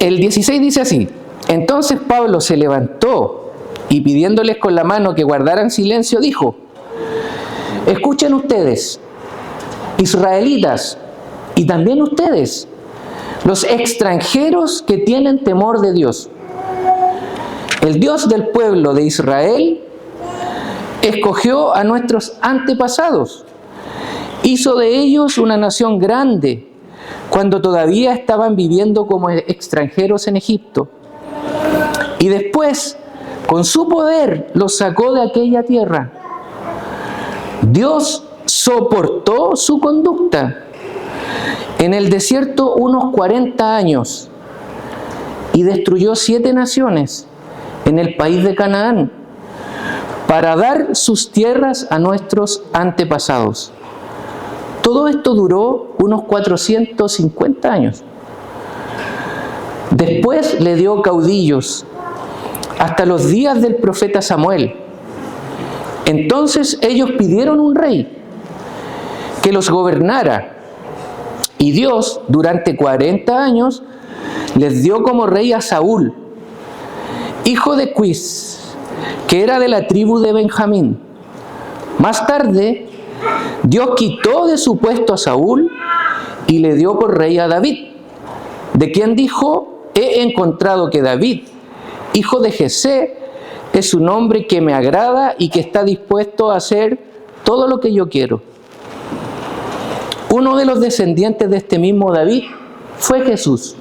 el 16 dice así, entonces Pablo se levantó y pidiéndoles con la mano que guardaran silencio, dijo, escuchen ustedes, israelitas, y también ustedes, los extranjeros que tienen temor de Dios. El Dios del pueblo de Israel escogió a nuestros antepasados, hizo de ellos una nación grande cuando todavía estaban viviendo como extranjeros en Egipto. Y después, con su poder, los sacó de aquella tierra. Dios soportó su conducta en el desierto unos 40 años y destruyó 7 naciones en el país de Canaán, para dar sus tierras a nuestros antepasados. Todo esto duró unos 450 años. Después le dio caudillos hasta los días del profeta Samuel. Entonces ellos pidieron un rey que los gobernara, y Dios durante 40 años les dio como rey a Saúl, hijo de Quis, que era de la tribu de Benjamín. Más tarde, Dios quitó de su puesto a Saúl y le dio por rey a David, de quien dijo, he encontrado que David, hijo de Jesé, es un hombre que me agrada y que está dispuesto a hacer todo lo que yo quiero. Uno de los descendientes de este mismo David fue Jesús,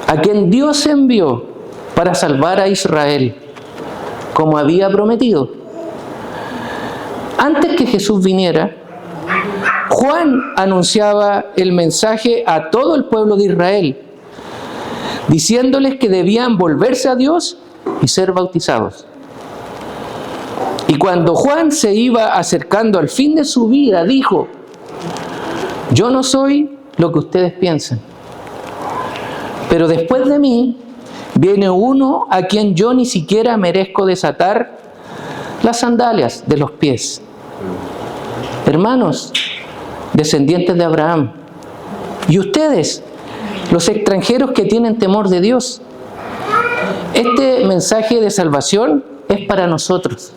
a quien Dios envió para salvar a Israel, como había prometido. Antes que Jesús viniera, Juan anunciaba el mensaje a todo el pueblo de Israel, diciéndoles que debían volverse a Dios y ser bautizados. Y cuando Juan se iba acercando al fin de su vida, dijo: yo no soy lo que ustedes piensan, pero después de mí viene uno a quien yo ni siquiera merezco desatar las sandalias de los pies. Hermanos, descendientes de Abraham, y ustedes, los extranjeros que tienen temor de Dios, este mensaje de salvación es para nosotros.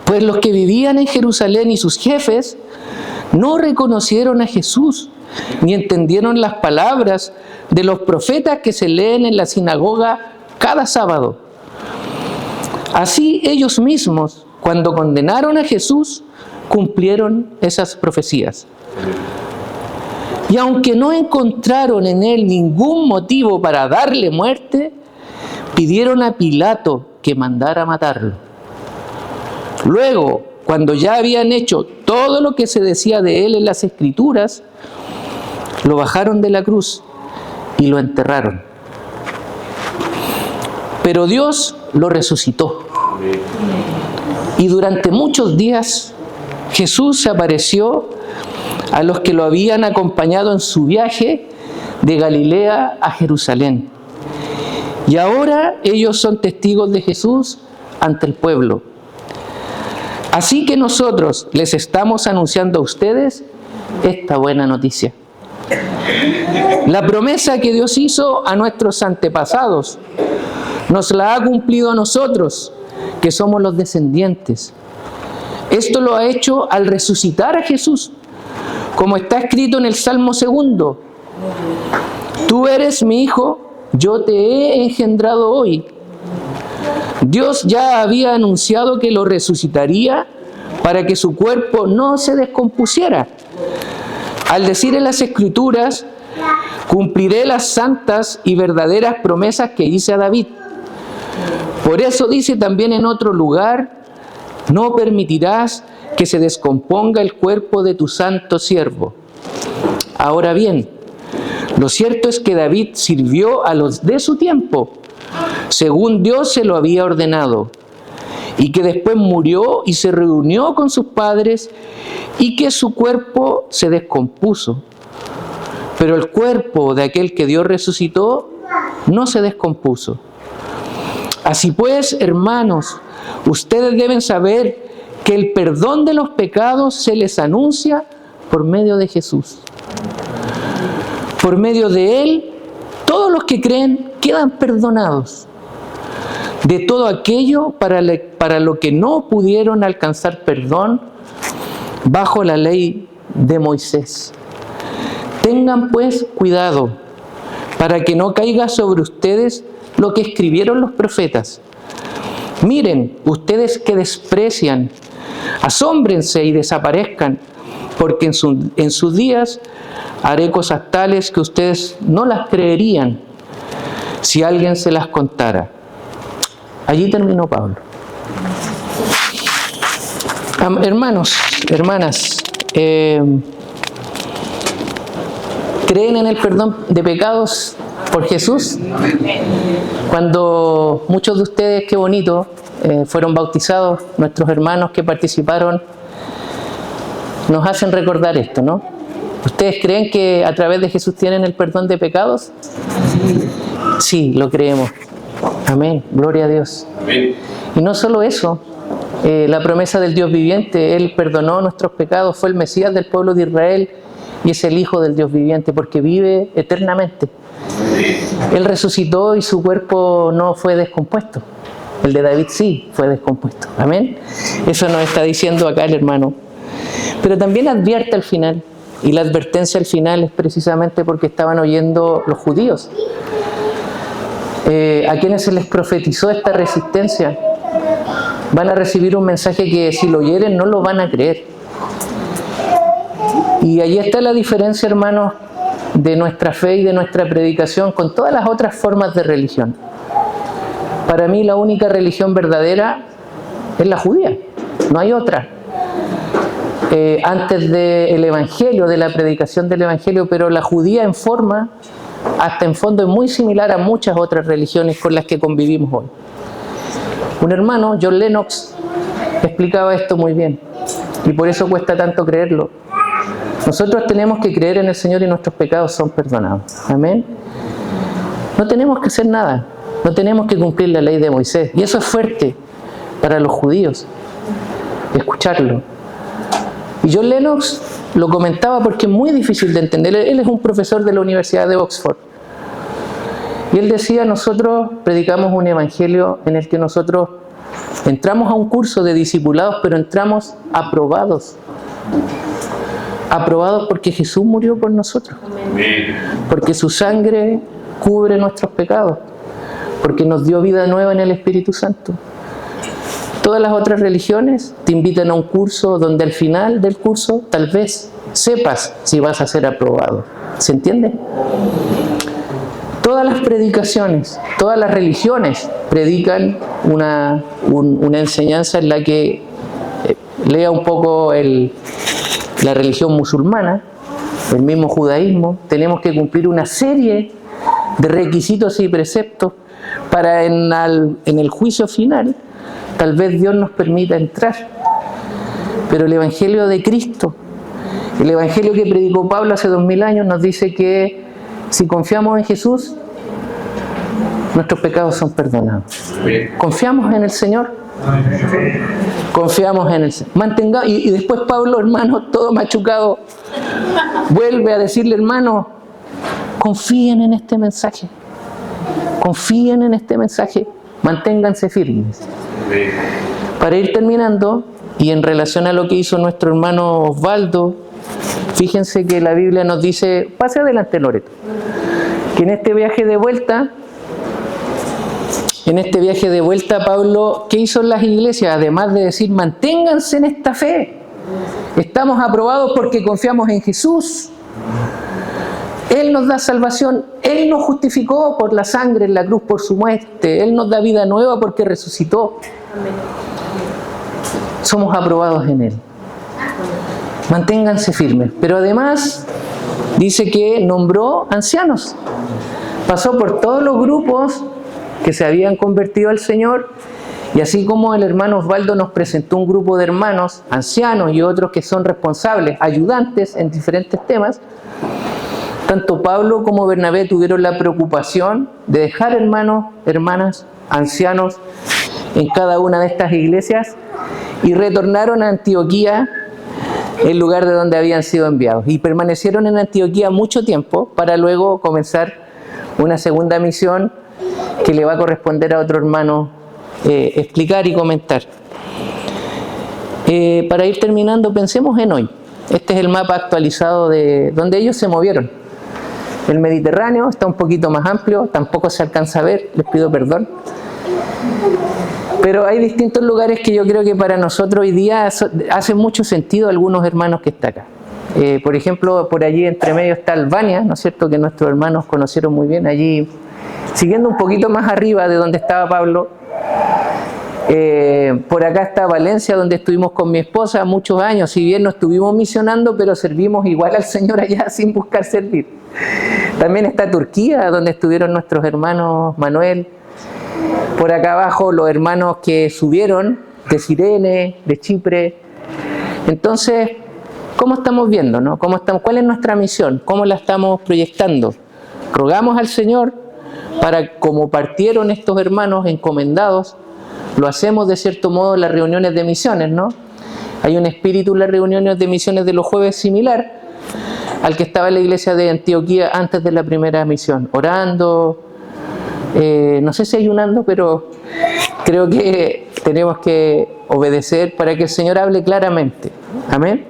Pues los que vivían en Jerusalén y sus jefes no reconocieron a Jesús, ni entendieron las palabras de los profetas que se leen en la sinagoga cada sábado. Así ellos mismos, cuando condenaron a Jesús, cumplieron esas profecías. Y aunque no encontraron en él ningún motivo para darle muerte, pidieron a Pilato que mandara matarlo. Luego, cuando ya habían hecho todo lo que se decía de él en las Escrituras, lo bajaron de la cruz y lo enterraron. Pero Dios lo resucitó. Y durante muchos días Jesús se apareció a los que lo habían acompañado en su viaje de Galilea a Jerusalén. Y ahora ellos son testigos de Jesús ante el pueblo. Así que nosotros les estamos anunciando a ustedes esta buena noticia. La promesa que Dios hizo a nuestros antepasados nos la ha cumplido a nosotros, que somos los descendientes. Esto lo ha hecho al resucitar a Jesús, como está escrito en el Salmo 2. Tú eres mi hijo, yo te he engendrado hoy. Dios ya había anunciado que lo resucitaría para que su cuerpo no se descompusiera. Al decir en las Escrituras: cumpliré las santas y verdaderas promesas que hice a David. Por eso dice también en otro lugar: no permitirás que se descomponga el cuerpo de tu santo siervo. Ahora bien, lo cierto es que David sirvió a los de su tiempo, según Dios se lo había ordenado, y que después murió y se reunió con sus padres, y que su cuerpo se descompuso. Pero el cuerpo de aquel que Dios resucitó no se descompuso. Así pues, hermanos, ustedes deben saber que el perdón de los pecados se les anuncia por medio de Jesús. Por medio de Él, todos los que creen quedan perdonados de todo aquello para lo que no pudieron alcanzar perdón bajo la ley de Moisés. Tengan pues cuidado para que no caiga sobre ustedes lo que escribieron los profetas. Miren, ustedes que desprecian, asómbrense y desaparezcan, porque en sus días haré cosas tales que ustedes no las creerían si alguien se las contara. Allí terminó Pablo. Hermanos, hermanas, ¿creen en el perdón de pecados por Jesús? Cuando muchos de ustedes, qué bonito, fueron bautizados, nuestros hermanos que participaron, nos hacen recordar esto, ¿no? ¿Ustedes creen que a través de Jesús tienen el perdón de pecados? Sí, lo creemos. Amén, gloria a Dios. Amén. Y no solo eso, la promesa del Dios viviente, Él perdonó nuestros pecados, fue el Mesías del pueblo de Israel y es el Hijo del Dios viviente porque vive eternamente. Él resucitó y su cuerpo no fue descompuesto. El de David sí fue descompuesto. Amén. Eso nos está diciendo acá el hermano. Pero también advierte al final, y la advertencia al final es precisamente porque estaban oyendo los judíos, a quienes se les profetizó esta resistencia. Van a recibir un mensaje que si lo oyeren no lo van a creer. Y allí está la diferencia, hermanos, de nuestra fe y de nuestra predicación con todas las otras formas de religión. Para mí la única religión verdadera es la judía, no hay otra. antes del Evangelio, de la predicación del Evangelio, pero la judía en forma, hasta en fondo, es muy similar a muchas otras religiones con las que convivimos hoy. Un hermano, John Lennox, explicaba esto muy bien, y por eso cuesta tanto creerlo. Nosotros tenemos que creer en el Señor y nuestros pecados son perdonados. Amén. No tenemos que hacer nada, no tenemos que cumplir la ley de Moisés, y eso es fuerte para los judíos, escucharlo. Y John Lennox lo comentaba porque es muy difícil de entender. Él es un profesor de la Universidad de Oxford. Y él decía, nosotros predicamos un evangelio en el que nosotros entramos a un curso de discipulados, pero entramos aprobados. Aprobados porque Jesús murió por nosotros. Porque su sangre cubre nuestros pecados. Porque nos dio vida nueva en el Espíritu Santo. Todas las otras religiones te invitan a un curso donde al final del curso tal vez sepas si vas a ser aprobado. ¿Se entiende? Todas las predicaciones, todas las religiones predican una enseñanza en la que lea un poco la religión musulmana, el mismo judaísmo. Tenemos que cumplir una serie de requisitos y preceptos para en el juicio final tal vez Dios nos permita entrar. Pero el Evangelio de Cristo, el Evangelio que predicó Pablo hace 2000 años, nos dice que si confiamos en Jesús, nuestros pecados son perdonados. ¿Confiamos en el Señor? Confiamos en el Señor. Y después Pablo, hermano, todo machucado, vuelve a decirle, hermano, confíen en este mensaje. Confíen en este mensaje. Manténganse firmes. Para ir terminando, y en relación a lo que hizo nuestro hermano Osvaldo, fíjense que la Biblia nos dice, pase adelante Loreto, que en este viaje de vuelta Pablo, ¿qué hizo en las iglesias? Además de decir, manténganse en esta fe, estamos aprobados porque confiamos en Jesús. Él nos da salvación, Él nos justificó por la sangre en la cruz, por su muerte, Él nos da vida nueva porque resucitó. Somos aprobados en Él. Manténganse firmes. Pero además dice que nombró ancianos. Pasó por todos los grupos que se habían convertido al Señor, y así como el hermano Osvaldo nos presentó un grupo de hermanos, ancianos y otros que son responsables, ayudantes en diferentes temas, tanto Pablo como Bernabé tuvieron la preocupación de dejar hermanos, hermanas, ancianos en cada una de estas iglesias y retornaron a Antioquía, el lugar de donde habían sido enviados. Y permanecieron en Antioquía mucho tiempo para luego comenzar una segunda misión que le va a corresponder a otro hermano explicar y comentar. Para ir terminando, pensemos en hoy. Este es el mapa actualizado de donde ellos se movieron. El Mediterráneo está un poquito más amplio, tampoco se alcanza a ver, les pido perdón. Pero hay distintos lugares que yo creo que para nosotros hoy día hacen mucho sentido algunos hermanos que están acá. Por ejemplo, por allí entre medio está Albania, ¿no es cierto?, que nuestros hermanos conocieron muy bien. Allí, siguiendo un poquito más arriba de donde estaba Pablo, por acá está Valencia, donde estuvimos con mi esposa muchos años. Si bien no estuvimos misionando, pero servimos igual al Señor allá sin buscar servir. También está Turquía, donde estuvieron nuestros hermanos Manuel. Por acá abajo los hermanos que subieron de Cirene, de Chipre. Entonces, ¿cómo estamos viendo, no? ¿Cuál es nuestra misión? ¿Cómo la estamos proyectando? Rogamos al Señor para, como partieron estos hermanos encomendados, lo hacemos de cierto modo en las reuniones de misiones, ¿no? Hay un espíritu en las reuniones de misiones de los jueves similar al que estaba en la iglesia de Antioquía antes de la primera misión, orando, no sé si ayunando, pero creo que tenemos que obedecer para que el Señor hable claramente. Amén.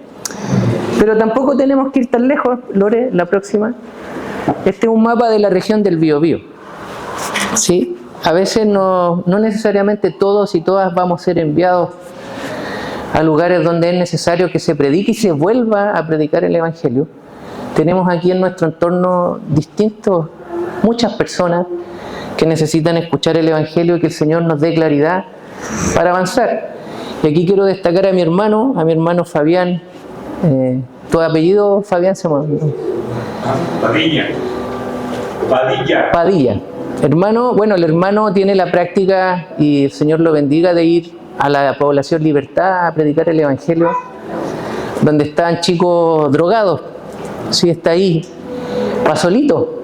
Pero tampoco tenemos que ir tan lejos, Lore, la próxima. Este es un mapa de la región del Biobío. ¿Sí? A veces no necesariamente todos y todas vamos a ser enviados a lugares donde es necesario que se predique y se vuelva a predicar el Evangelio. Tenemos aquí en nuestro entorno muchas personas que necesitan escuchar el Evangelio y que el Señor nos dé claridad para avanzar. Y aquí quiero destacar a mi hermano Fabián ¿Tu apellido, Fabián, se me olvidó? Padilla. Hermano, bueno, el hermano tiene la práctica, y el Señor lo bendiga, de ir a la población Libertad a predicar el Evangelio, donde están chicos drogados. Sí, está ahí, va solito.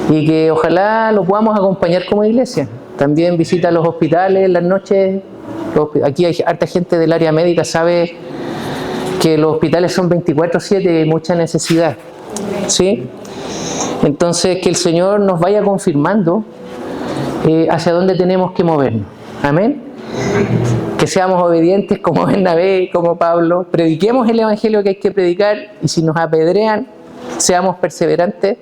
Y que ojalá lo podamos acompañar como iglesia. También visita los hospitales en las noches. Aquí hay harta gente del área médica, sabe que los hospitales son 24/7 y hay mucha necesidad. ¿Sí? Entonces, que el Señor nos vaya confirmando hacia dónde tenemos que movernos. Amén. Que seamos obedientes como Bernabé, como Pablo. Prediquemos el Evangelio que hay que predicar, y si nos apedrean, seamos perseverantes.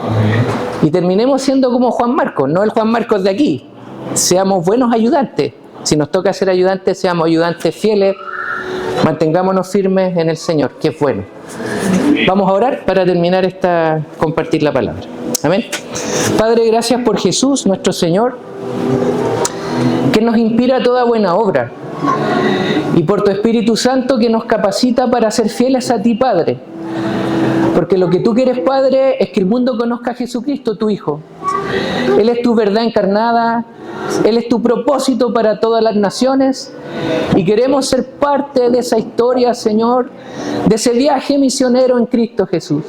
Amén. Y terminemos siendo como Juan Marcos, no el Juan Marcos de aquí. Seamos buenos ayudantes. Si nos toca ser ayudantes, seamos ayudantes fieles. Mantengámonos firmes en el Señor, que es bueno. Vamos a orar para terminar compartir la palabra. Amén. Padre, gracias por Jesús, nuestro Señor, que nos inspira toda buena obra, y por tu Espíritu Santo, que nos capacita para ser fieles a ti, Padre. Porque lo que tú quieres, Padre, es que el mundo conozca a Jesucristo, tu Hijo. Él es tu verdad encarnada, Él es tu propósito para todas las naciones, y queremos ser parte de esa historia, Señor, de ese viaje misionero en Cristo Jesús.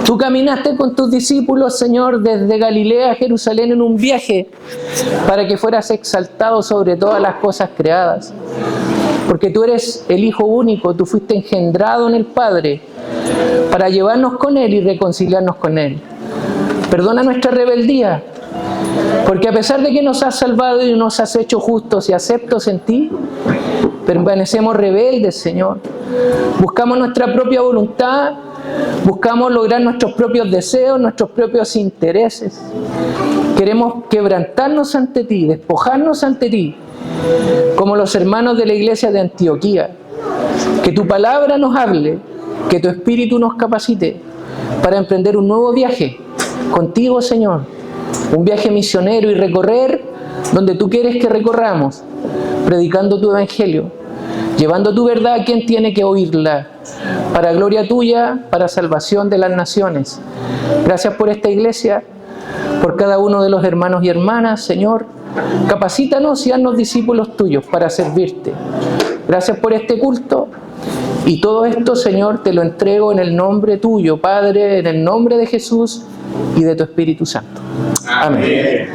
Tú caminaste con tus discípulos, Señor, desde Galilea a Jerusalén en un viaje para que fueras exaltado sobre todas las cosas creadas. Porque tú eres el Hijo único, tú fuiste engendrado en el Padre para llevarnos con Él y reconciliarnos con Él. Perdona nuestra rebeldía, porque a pesar de que nos has salvado y nos has hecho justos y aceptos en ti, permanecemos rebeldes, Señor. Buscamos nuestra propia voluntad, buscamos lograr nuestros propios deseos, nuestros propios intereses. Queremos quebrantarnos ante ti, despojarnos ante ti, como los hermanos de la iglesia de Antioquía. Que tu palabra nos hable, que tu Espíritu nos capacite para emprender un nuevo viaje contigo, Señor. Un viaje misionero, y recorrer donde tú quieres que recorramos, predicando tu Evangelio, llevando tu verdad a quien tiene que oírla, para gloria tuya, para salvación de las naciones. Gracias por esta iglesia, por cada uno de los hermanos y hermanas, Señor. Capacítanos y haznos discípulos tuyos para servirte. Gracias por este culto, y todo esto, Señor, te lo entrego en el nombre tuyo, Padre, en el nombre de Jesús y de tu Espíritu Santo. Amén.